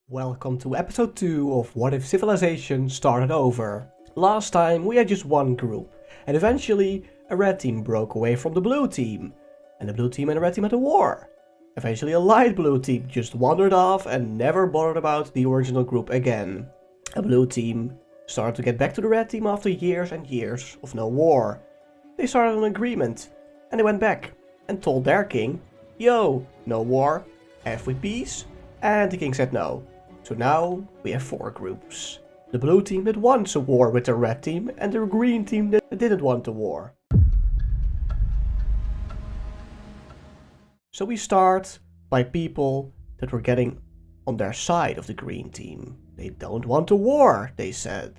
Welcome to episode 2 of What If Civilization Started Over. Last time we had just one group, and eventually a red team broke away from the blue team, and the blue team and the red team had a war. Eventually a light blue team just wandered off and never bothered about the original group again. A blue team started to get back to the red team after years and years of no war. They started an agreement, and they went back and told their king, "Yo, no war, have we peace?" And the king said no. So now we have 4 groups. The blue team that wants a war with the red team and the green team that didn't want a war. So we start by people that were getting on their side of the green team. They don't want a war, they said.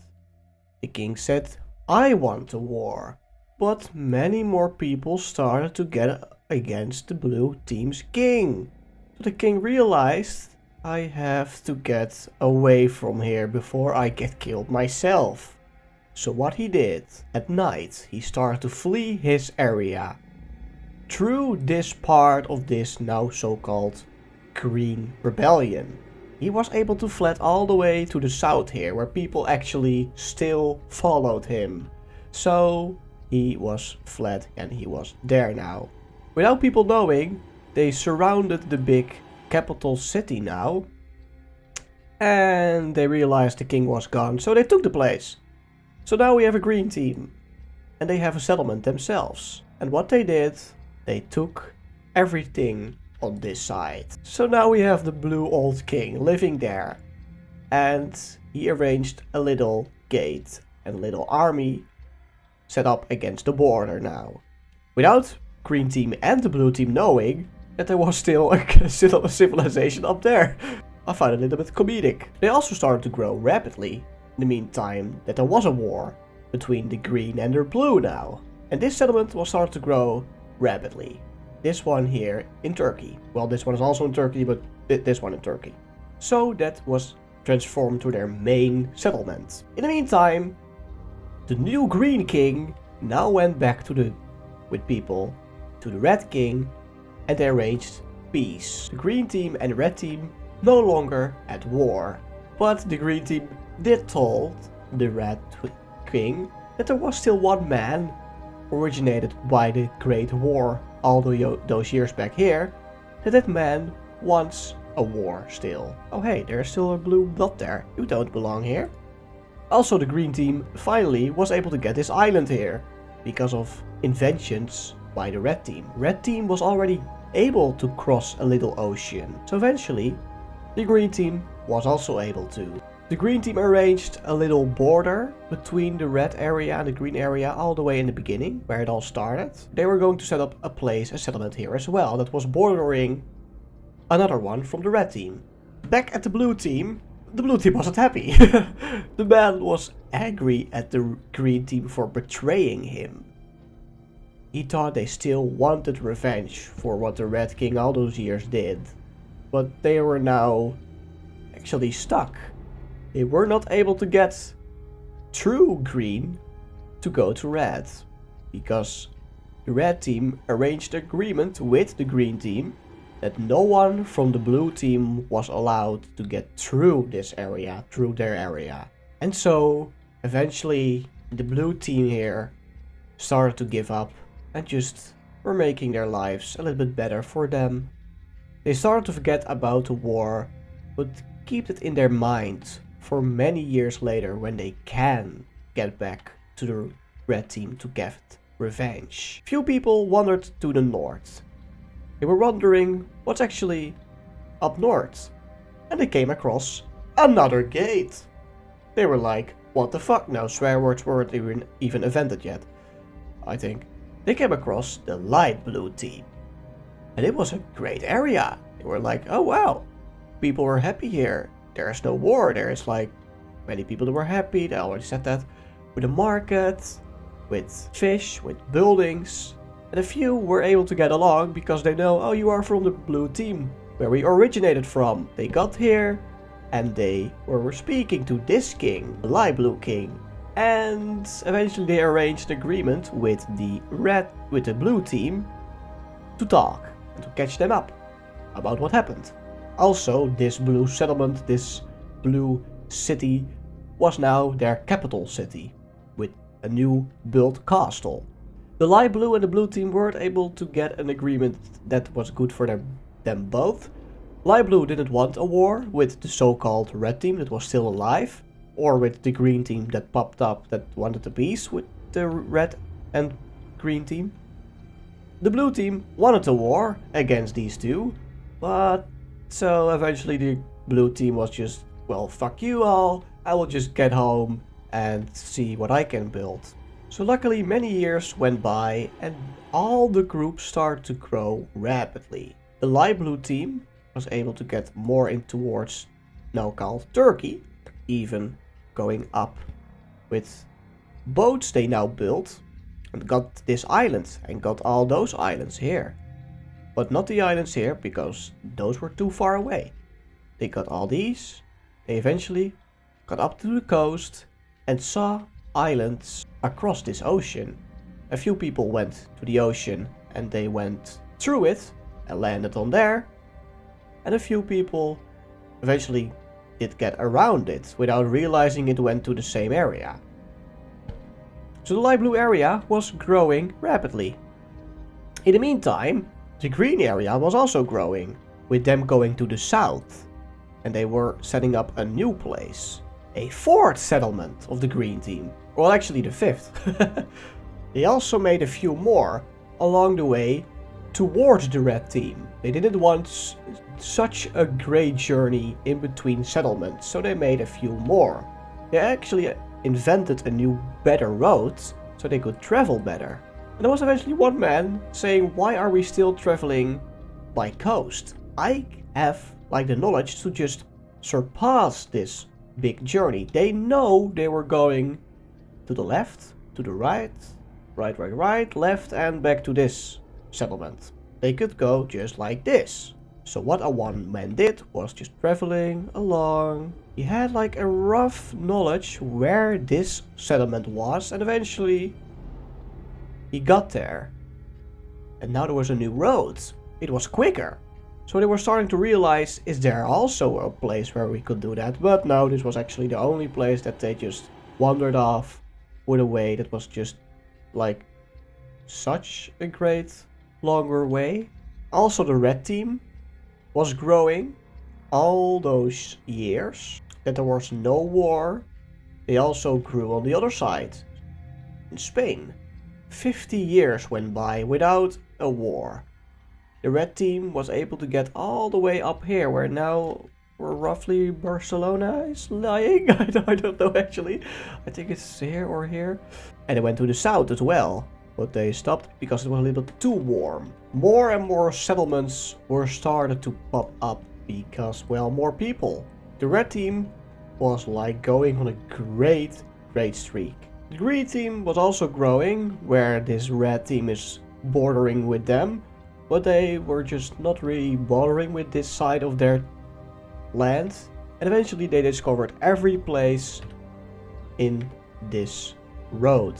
The king said, I want a war. But many more people started to get against the blue team's king. So the king realized, I have to get away from here before I get killed myself. So what he did, at night he started to flee his area. Through this part of this now so-called Green Rebellion. He was able to flee all the way to the south here, where people actually still followed him. So he was fled and he was there now. Without people knowing, they surrounded the big capital city now. And they realized the king was gone, so they took the place. So now we have a green team. And they have a settlement themselves. And what they did, they took everything on this side. So now we have the blue old king living there. And he arranged a little gate and a little army set up against the border now. Without green team and the blue team knowing that there was still a civilization up there. I find it a little bit comedic. They also started to grow rapidly in the meantime that there was a war between the green and the blue now. And this settlement was starting to grow rapidly. This one here in Turkey. Well, this one is also in Turkey, but this one in Turkey. So that was transformed to their main settlement. In the meantime, the new green king now went back with people to the red king, and they arranged peace. The green team and the red team no longer at war. But the green team did told the red king that there was still one man originated by the Great War all those years back here, that man wants a war still. Oh hey, there's still a blue dot there. You don't belong here. Also, the green team finally was able to get this island here because of inventions by the red team. Red team was already able to cross a little ocean. So eventually, the green team was also able to. The green team arranged a little border between the red area and the green area all the way in the beginning, where it all started. They were going to set up a settlement here as well, that was bordering another one from the red team. Back at the blue team wasn't happy. The man was angry at the green team for betraying him. He thought they still wanted revenge for what the Red King all those years did. But they were now actually stuck. They were not able to get through green to go to red. Because the red team arranged an agreement with the green team that no one from the blue team was allowed to get through this area, through their area. And so, eventually, the blue team here started to give up and just were making their lives a little bit better for them. They started to forget about the war, but keep it in their mind for many years later when they can get back to the red team to get revenge. Few people wandered to the north. They were wondering what's actually up north, and they came across another gate. They were like, what the fuck? No, swear words weren't even invented yet, I think. They came across the light blue team, and it was a great area. They were like, oh wow, people were happy here. There is no war. There is like many people that were happy. They already said that, with a market, with fish, with buildings. And a few were able to get along because they know, oh, you are from the blue team, where we originated from. They got here and they were speaking to this king, the light blue king. And eventually they arranged an agreement with the blue team to talk and to catch them up about what happened. Also, this blue settlement, this blue city, was now their capital city, with a new built castle. The light blue and the blue team weren't able to get an agreement that was good for them both. Light blue didn't want a war with the so-called red team that was still alive, or with the green team that popped up that wanted a peace with the red and green team. The blue team wanted a war against these two, but so eventually the blue team was just, well, fuck you all, I will just get home and see what I can build. So luckily many years went by and all the groups started to grow rapidly. The light blue team was able to get more in towards now called Turkey, even going up with boats they now built and got this island and got all those islands here. But not the islands here because those were too far away. They got all these, they eventually got up to the coast and saw islands across this ocean. A few people went to the ocean and they went through it and landed on there. And a few people eventually did get around it without realizing it went to the same area. So the light blue area was growing rapidly. In the meantime, the green area was also growing, with them going to the south. And they were setting up a new place. A fourth settlement of the green team. Well, actually the fifth. They also made a few more along the way towards the red team. They didn't want such a great journey in between settlements, so they made a few more. They actually invented a new better road so they could travel better. And there was eventually one man saying, why are we still traveling by coast? I have like the knowledge to just surpass this big journey. They know they were going to the left, to the right, right, left and back to this settlement. They could go just like this. So what a one man did was just traveling along. He had like a rough knowledge where this settlement was and eventually he got there. And now there was a new road. It was quicker. So they were starting to realize, is there also a place where we could do that? But no, this was actually the only place that they just wandered off with a way that was just like such a great longer way. Also the red team was growing all those years that there was no war. They also grew on the other side, in Spain. 50 years went by without a war. The red team was able to get all the way up here where now roughly Barcelona is lying. I don't know actually. I think it's here or here. And they went to the south as well. But they stopped because it was a little bit too warm. More and more settlements were started to pop up because, well, more people. The red team was like going on a great streak. The green team was also growing, where this red team is bordering with them. But they were just not really bothering with this side of their land. And eventually they discovered every place in this road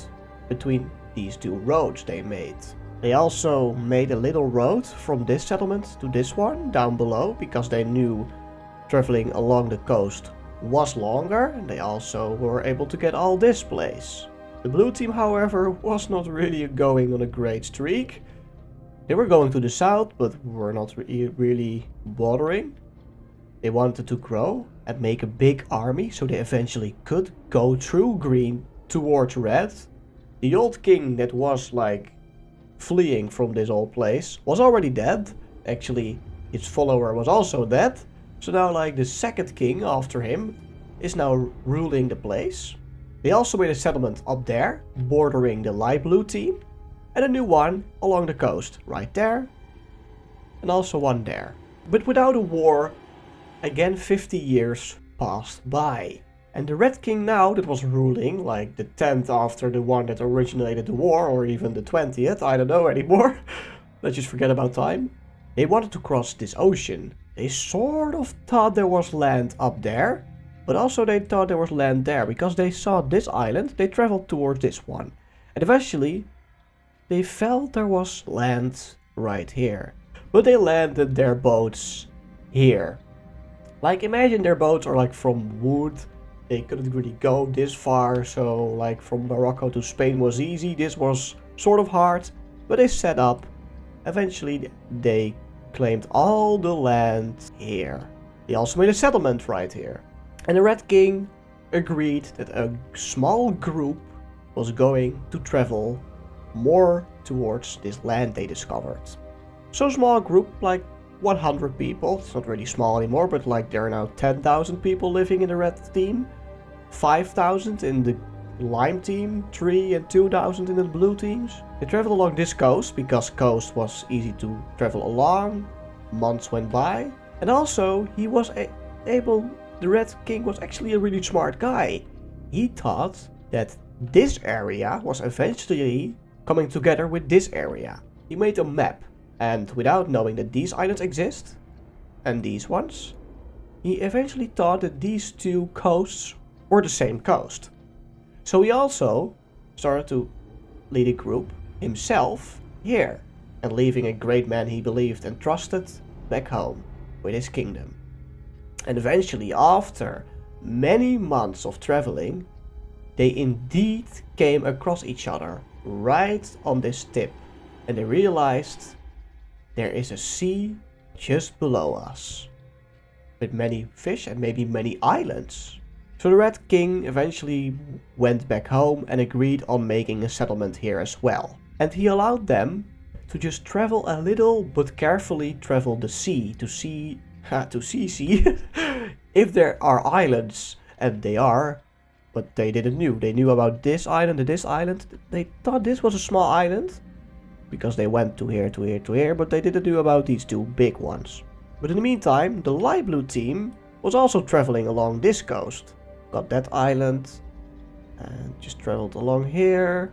between these two roads they made. They also made a little road from this settlement to this one down below because they knew traveling along the coast was longer and they also were able to get all this place. The blue team, however, was not really going on a great streak. They were going to the south but were not really bothering. They wanted to grow and make a big army so they eventually could go through green towards red. The old king that was like fleeing from this old place was already dead. Actually, his follower was also dead. So now like the second king after him is now ruling the place. They also made a settlement up there, bordering the light blue team. And a new one along the coast, right there. And also one there. But without a war, again 50 years passed by. And the Red King now that was ruling, like the 10th after the one that originated the war, or even the 20th, I don't know anymore. Let's just forget about time. They wanted to cross this ocean. They sort of thought there was land up there, but also they thought there was land there, because they saw this island, they traveled towards this one. And eventually, they felt there was land right here. But they landed their boats here. Like, imagine their boats are like from wood. They couldn't really go this far, so like from Morocco to Spain was easy. This was sort of hard, but they set up. Eventually they claimed all the land here. They also made a settlement right here. And the Red King agreed that a small group was going to travel more towards this land they discovered. So small group, like 100 people. It's not really small anymore, but like there are now 10,000 people living in the Red team. 5,000 in the Lime team, 3 and 2,000 in the Blue teams. They traveled along this coast because coast was easy to travel along. Months went by. And also he was able, the Red King was actually a really smart guy. He thought that this area was eventually coming together with this area. He made a map, and without knowing that these islands exist and these ones, he eventually thought that these two coasts were the same coast. So he also started to lead a group himself here, and leaving a great man he believed and trusted back home with his kingdom. And eventually, after many months of traveling, they indeed came across each other right on this tip, and they realized there is a sea just below us with many fish and maybe many islands. So the Red King eventually went back home and agreed on making a settlement here as well. And he allowed them to just travel a little, but carefully travel the sea to see if there are islands, and they are, but they didn't know. They knew about this island and this island. They thought this was a small island because they went to here, to here, to here, but they didn't know about these two big ones. But in the meantime, the light blue team was also traveling along this coast. Got that island and just traveled along here,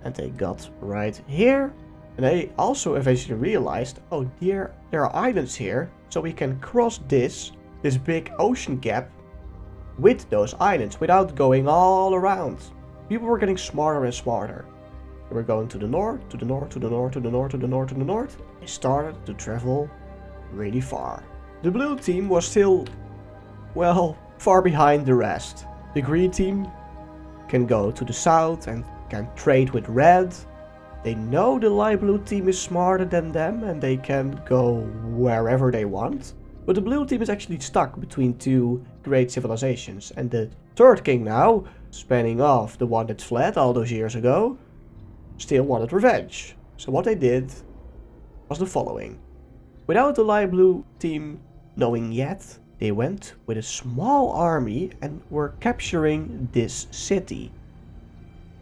and they got right here. And they also eventually realized, oh dear, there are islands here, so we can cross this big ocean gap with those islands without going all around. People were getting smarter and smarter. They were going to the north, to the north, to the north, to the north, to the north, to the north. They started to travel really far. The blue team was still, well, far behind the rest. The green team can go to the south and can trade with red. They know the light blue team is smarter than them and they can go wherever they want. But the blue team is actually stuck between two great civilizations. And the third king now, spanning off the one that fled all those years ago, still wanted revenge. So what they did was the following. Without the light blue team knowing yet, they went with a small army and were capturing this city.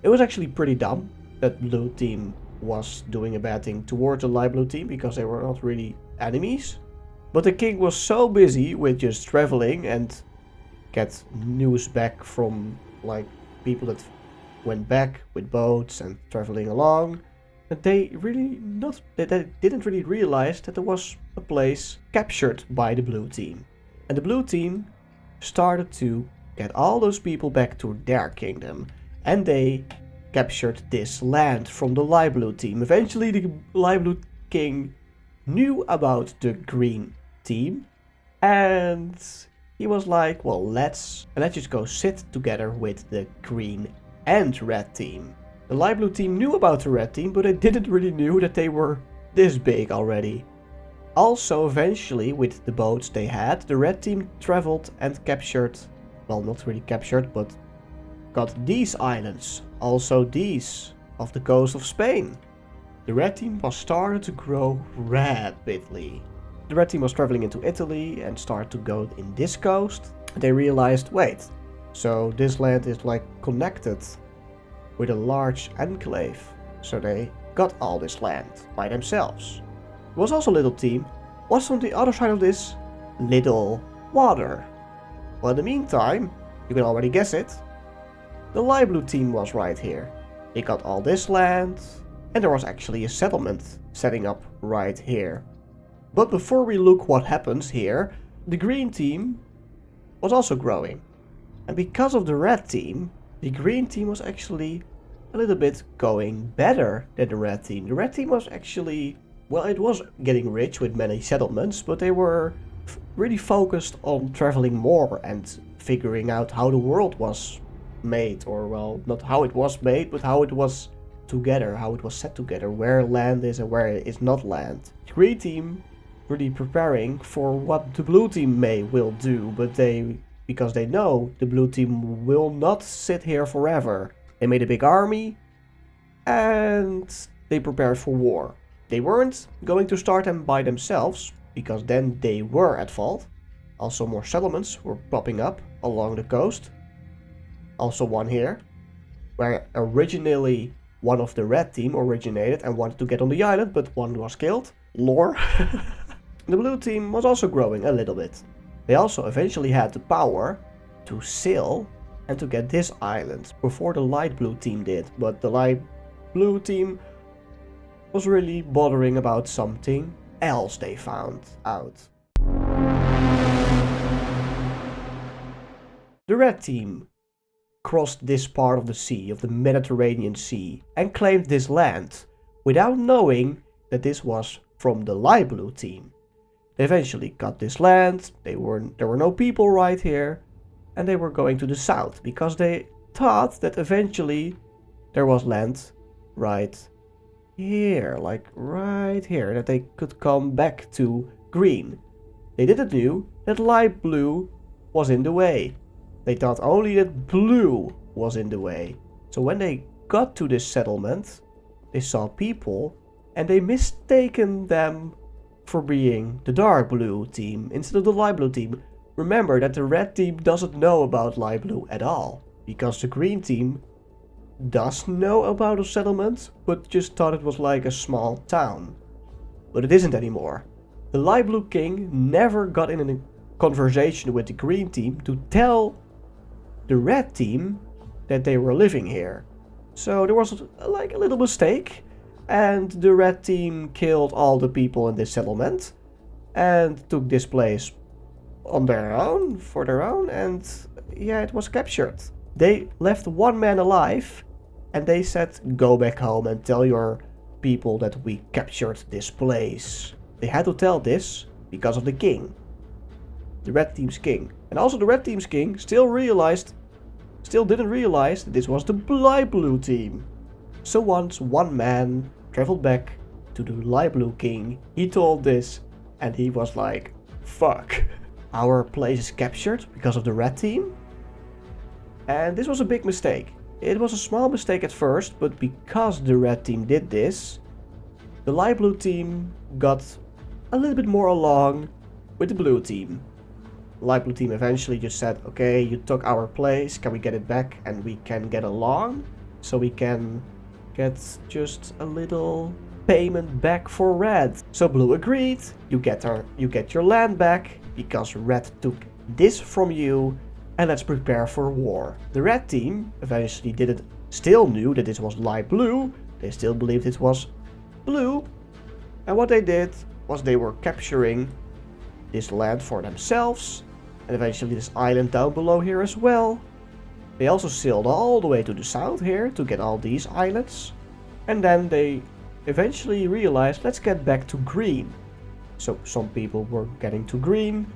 It was actually pretty dumb that blue team was doing a bad thing towards the light blue team because they were not really enemies. But the king was so busy with just traveling and get news back from like people that went back with boats and traveling along, that they didn't really realize that there was a place captured by the blue team. And the blue team started to get all those people back to their kingdom, and they captured this land from the light blue team. Eventually the light blue king knew about the green team, and he was like, well, let's just go sit together with the green and red team. The light blue team knew about the red team, but they didn't really knew that they were this big already. Also, eventually, with the boats they had, the red team traveled and captured, well, not really captured, but got these islands. Also these of the coast of Spain. The red team was started to grow rapidly. The red team was traveling into Italy and started to go in this coast. They realized, wait, so this land is like connected with a large enclave. So they got all this land by themselves. There was also a little team. What's on the other side of this little water? Well, in the meantime, you can already guess it. The light blue team was right here. They got all this land, and there was actually a settlement setting up right here. But before we look what happens here, the green team was also growing. And because of the red team, the green team was actually a little bit going better than the red team. The red team was actually, well, it was getting rich with many settlements, but they were really focused on traveling more and figuring out how the world was made, or well, not how it was made, but how it was together, how it was set together, where land is and where it is not land. The green team really preparing for what the blue team will do, but because they know the blue team will not sit here forever. They made a big army and they prepared for war. They weren't going to start them by themselves, because then they were at fault. Also more settlements were popping up along the coast. Also one here, where originally one of the red team originated and wanted to get on the island, but one was killed. Lore. The blue team was also growing a little bit. They also eventually had the power to sail and to get this island before the light blue team did, but the light blue team was really bothering about something else they found out. The red team crossed this part of the sea, of the Mediterranean Sea, and claimed this land without knowing that this was from the light blue team. They eventually got this land, there were no people right here, and they were going to the south because they thought that eventually there was land right here, like right here, that they could come back to green. They didn't know that light blue was in the way. They thought only that blue was in the way. So when they got to this settlement, they saw people and they mistaken them for being the dark blue team instead of the light blue team. Remember that the red team doesn't know about light blue at all, because the green team does know about a settlement, but just thought it was like a small town. But it isn't anymore. The light blue king never got in a conversation with the green team to tell the red team that they were living here. So there was like a little mistake, and the red team killed all the people in this settlement and took this place on their own, for their own, and yeah, it was captured. They left one man alive and they said, go back home and tell your people that we captured this place. They had to tell this because of the king, the red team's king. And also the red team's king still didn't realize that this was the light blue team. So once one man traveled back to the light blue king, he told this and he was like, fuck, our place is captured because of the red team. And this was a big mistake. It was a small mistake at first, but because the red team did this, the light blue team got a little bit more along with the blue team. The light blue team eventually just said, okay, you took our place, can we get it back and we can get along? So we can get just a little payment back for red. So blue agreed, you get your land back because red took this from you, and let's prepare for war. The red team eventually still knew that this was light blue, they still believed it was blue, and what they did was they were capturing this land for themselves, and eventually this island down below here as well. They also sailed all the way to the south here to get all these islands, and then they eventually realized, let's get back to green. So some people were getting to green,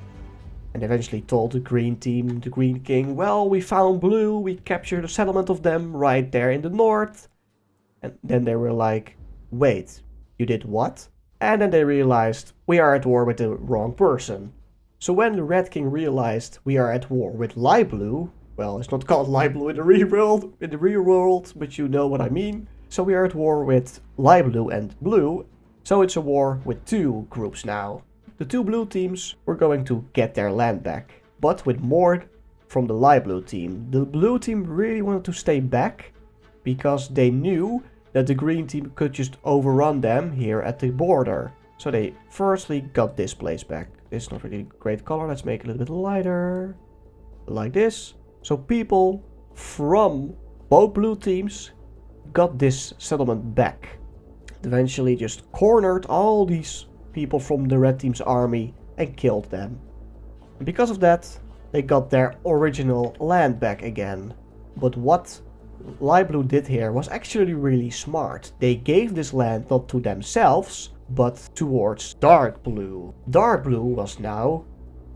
and eventually told the green team, the green king, well, we found blue, we captured a settlement of them right there in the north. And then they were like, wait, you did what? And then they realized, we are at war with the wrong person. So when the red king realized we are at war with light blue, well, it's not called light blue in the real world, but you know what I mean. So we are at war with light blue and blue, so it's a war with two groups now. The two blue teams were going to get their land back, but with more from the light blue team. The blue team really wanted to stay back because they knew that the green team could just overrun them here at the border. So they firstly got this place back. This is not really a great color, let's make it a little bit lighter. Like this. So people from both blue teams got this settlement back. Eventually just cornered all these people from the red team's army and killed them. And because of that, they got their original land back again. But what light blue did here was actually really smart. They gave this land not to themselves, but towards dark blue. Dark blue was now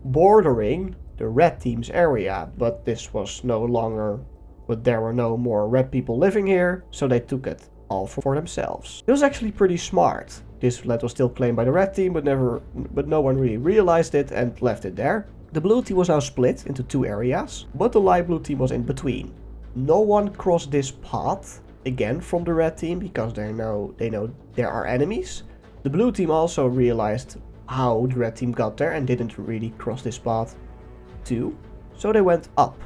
bordering the red team's area, but this was no longer, but there were no more red people living here, so they took it all for themselves. It was actually pretty smart. This land was still claimed by the red team, but no one really realized it and left it there. The blue team was now split into 2 areas, but the light blue team was in between. No one crossed this path again from the red team because they know there are enemies. The blue team also realized how the red team got there and didn't really cross this path too. So they went up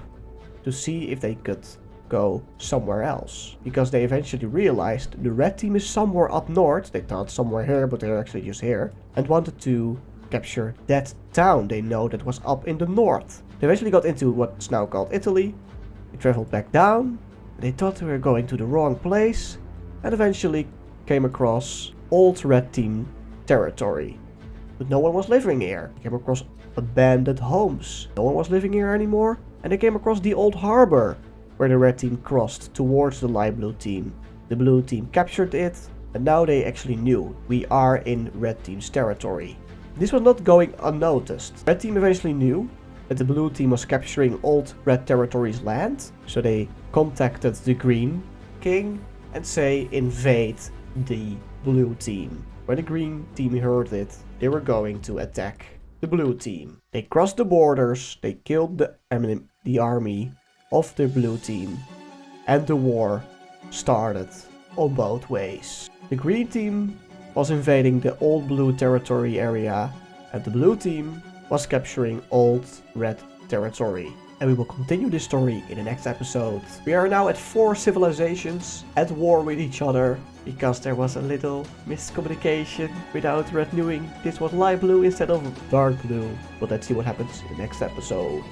to see if they could go somewhere else, because they eventually realized the red team is somewhere up north. They thought somewhere here, but they're actually just here, and wanted to capture that town they know that was up in the north. They eventually got into what's now called Italy. They traveled back down. They thought they were going to the wrong place, and eventually came across old red team territory. But no one was living here. They came across abandoned homes. No one was living here anymore, and they came across the old harbor where the red team crossed towards the light blue team. The blue team captured it, and now they actually knew we are in red team's territory. This was not going unnoticed. Red team eventually knew that the blue team was capturing old red territory's land, so they contacted the green king and say invade the blue team. When the green team heard it, they were going to attack the blue team. They crossed the borders, they killed the army of the blue team, and the war started on both ways. The green team was invading the old blue territory area, and the blue team was capturing old red territory. And we will continue this story in the next episode. We are now at 4 civilizations at war with each other, because there was a little miscommunication without red knowing this was light blue instead of dark blue. But let's see what happens in the next episode.